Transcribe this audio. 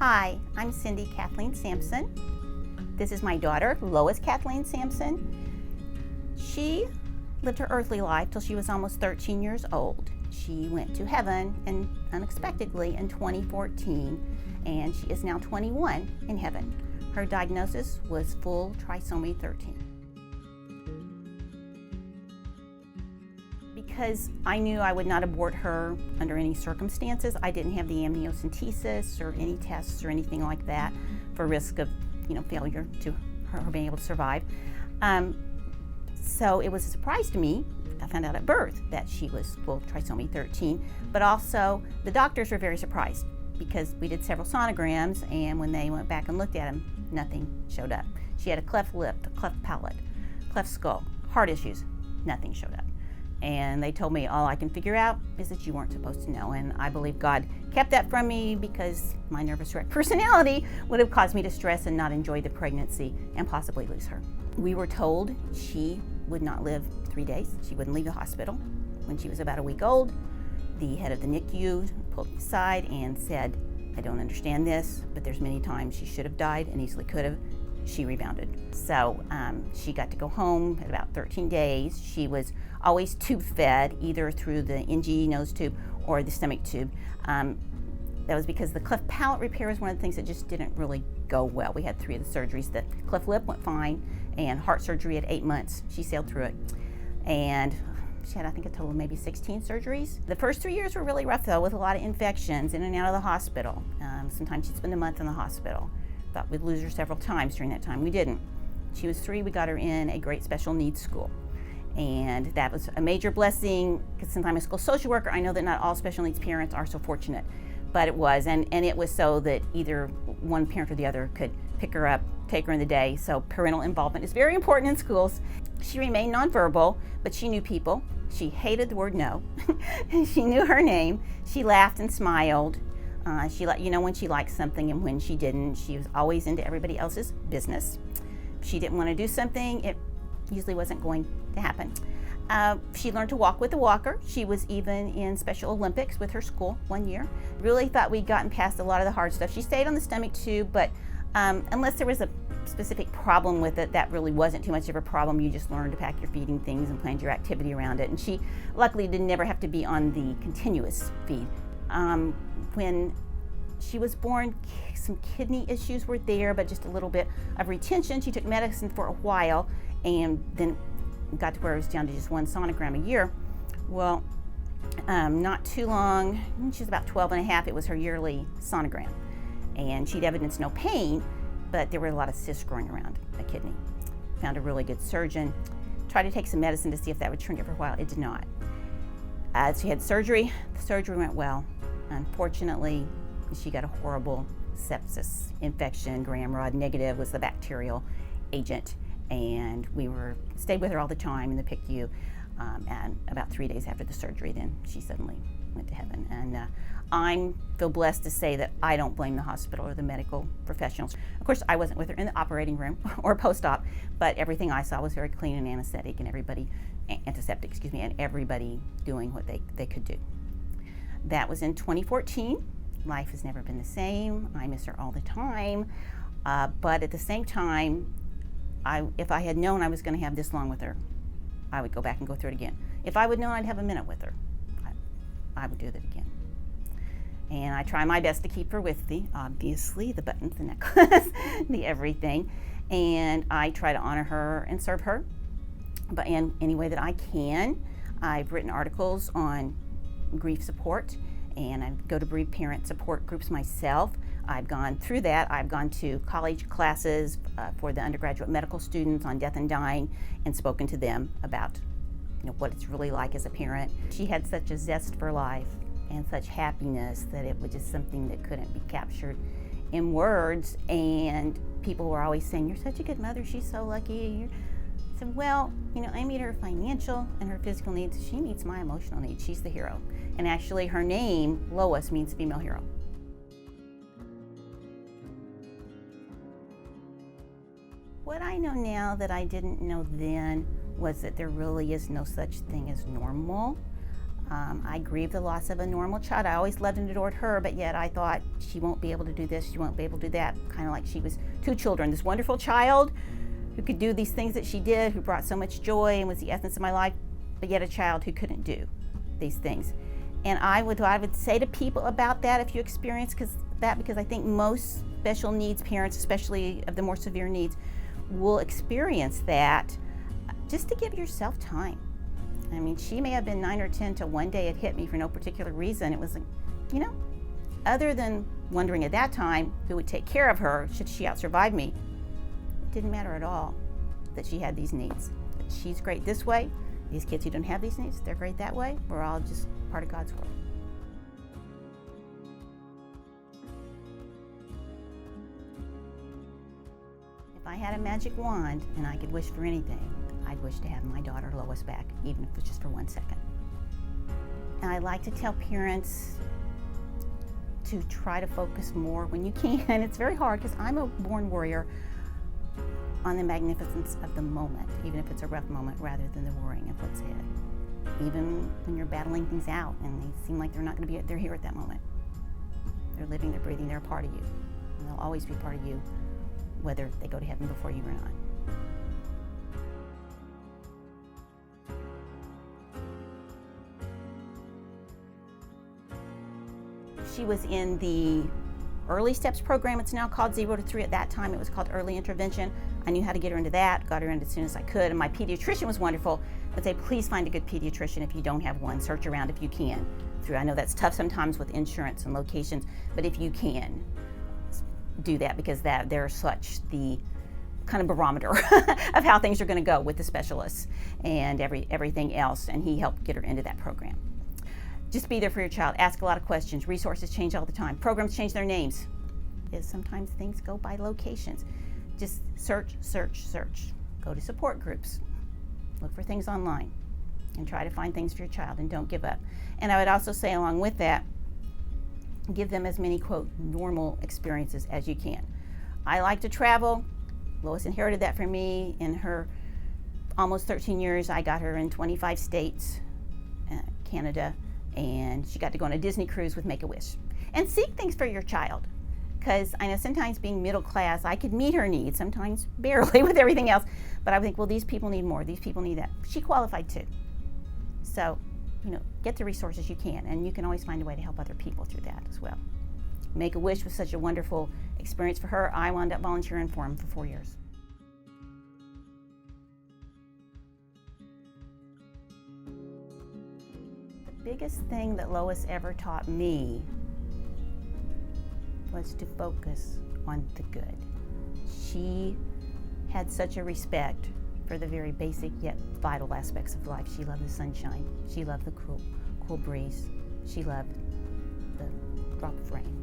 Hi, I'm Cindy Sampson. This is my daughter, Lois Sampson. She lived her earthly life till she was almost 13 years old. She went to heaven and unexpectedly in 2014, and she is now 21 in heaven. Her diagnosis was full trisomy 13. Because I knew I would not abort her under any circumstances, I didn't have the amniocentesis or any tests or anything like that for risk of, failure to her being able to survive. So it was a surprise to me. I found out at birth that she was full trisomy 13, but also the doctors were very surprised because we did several sonograms, and when they went back and looked at them, nothing showed up. She had a cleft lip, a cleft palate, cleft skull, heart issues, nothing showed up. And they told me all I can figure out is that you weren't supposed to know. And I believe God kept that from me because my nervous wreck personality would have caused me to stress and not enjoy the pregnancy and possibly lose her. We were told she would not live 3 days. She wouldn't leave the hospital. When she was about a week old, the head of the NICU pulled me aside and said, I don't understand this, but there's many times she should have died and easily could have. She rebounded. So she got to go home at about 13 days. She was always tube fed, either through the NG nose tube or the stomach tube. That was because the cleft palate repair was one of the things that just didn't really go well. We had 3 of the surgeries. The cleft lip went fine, and heart surgery at 8 months. She sailed through it. And she had, I think, a total of maybe 16 surgeries. The first 3 years were really rough, though, with a lot of infections, in and out of the hospital. Sometimes she'd spend a month in the hospital. Thought we'd lose her several times during that time. We didn't. She was 3, we got her in a great special needs school. And that was a major blessing, because since I'm a school social worker, I know that not all special needs parents are so fortunate, but it was. And it was so that either one parent or the other could pick her up, take her in the day. So parental involvement is very important in schools. She remained nonverbal, but she knew people. She hated the word no. She knew her name. She laughed and smiled. She let you know when she liked something and when she didn't. She was always into everybody else's business. If she didn't want to do something, it usually wasn't going to happen. She learned to walk with a walker. She was even in Special Olympics with her school one year. Really thought we'd gotten past a lot of the hard stuff. She stayed on the stomach tube, but unless there was a specific problem with it, that really wasn't too much of a problem. You just learned to pack your feeding things and plan your activity around it. And she luckily did never have to be on the continuous feed. When she was born, some kidney issues were there, but just a little bit of retention. She took medicine for a while and then got to where it was down to just 1 sonogram a year. Well, not too long, she was about 12 and a half, it was her yearly sonogram. And she'd evidenced no pain, but there were a lot of cysts growing around the kidney. Found a really good surgeon, tried to take some medicine to see if that would shrink it for a while. It did not. She had surgery. The surgery went well. Unfortunately, she got a horrible sepsis infection. Gram-Rod negative was the bacterial agent, and we stayed with her all the time in the PICU. And about 3 days after the surgery, then she suddenly went to heaven. And I feel blessed to say that I don't blame the hospital or the medical professionals. Of course, I wasn't with her in the operating room or post-op, but everything I saw was very clean and anesthetic, and antiseptic, and everybody doing what they could do. That was in 2014. Life has never been the same. I miss her all the time. But at the same time, if I had known I was going to have this long with her, I would go back and go through it again. If I would known I'd have a minute with her, I would do that again. And I try my best to keep her with me, obviously, the buttons, the necklace, the everything. And I try to honor her and serve her, but in any way that I can. I've written articles on grief support, and I go to bereaved parent support groups myself. I've gone through that. I've gone to college classes for the undergraduate medical students on death and dying and spoken to them about what it's really like as a parent. She had such a zest for life and such happiness that it was just something that couldn't be captured in words. And people were always saying, "You're such a good mother, she's so lucky." I said, well, I meet her financial and her physical needs. She meets my emotional needs. She's the hero. And actually her name, Lois, means female hero. What I know now that I didn't know then was that there really is no such thing as normal. I grieved the loss of a normal child. I always loved and adored her, but yet I thought she won't be able to do this, she won't be able to do that. Kind of like she was two children, this wonderful child who could do these things that she did, who brought so much joy and was the essence of my life, but yet a child who couldn't do these things. And I would say to people about that, if you experience that, because I think most special needs parents, especially of the more severe needs, will experience that, just to give yourself time. I mean, she may have been 9 or 10 till one day it hit me for no particular reason. It was like, other than wondering at that time who would take care of her should she outsurvive me, it didn't matter at all that she had these needs. That she's great this way. These kids who don't have these needs, they're great that way. We're all just part of God's world. If I had a magic wand and I could wish for anything, I'd wish to have my daughter Lois back, even if it's just for 1 second. And I like to tell parents to try to focus more when you can. It's very hard because I'm a born warrior on the magnificence of the moment, even if it's a rough moment, rather than the worrying of what's ahead. Even when you're battling things out and they seem like they're not going to be, they're here at that moment. They're living, they're breathing, they're a part of you. And they'll always be part of you, whether they go to heaven before you or not. She was in the Early Steps program. It's now called 0 to 3. At that time, it was called Early Intervention. I knew how to get her into that, got her in as soon as I could. And my pediatrician was wonderful. I'd say, please find a good pediatrician if you don't have one. Search around if you can. I know that's tough sometimes with insurance and locations, but if you can, do that, because they're such the kind of barometer of how things are going to go with the specialists and everything else. And he helped get her into that program. Just be there for your child. Ask a lot of questions. Resources change all the time. Programs change their names. Sometimes things go by locations. Just search, search, search. Go to support groups. Look for things online and try to find things for your child, and don't give up. And I would also say, along with that, give them as many, quote, normal experiences as you can. I like to travel. Lois inherited that from me. In her almost 13 years, I got her in 25 states, Canada, and she got to go on a Disney cruise with Make-A-Wish. And seek things for your child, because I know sometimes being middle class, I could meet her needs, sometimes barely with everything else, but I think, well, these people need more, these people need that. She qualified too. So, get the resources you can, and you can always find a way to help other people through that as well. Make-A-Wish was such a wonderful experience for her. I wound up volunteering for him for 4 years. The biggest thing that Lois ever taught me was to focus on the good. She had such a respect for the very basic yet vital aspects of life. She loved the sunshine. She loved the cool breeze. She loved the drop of rain.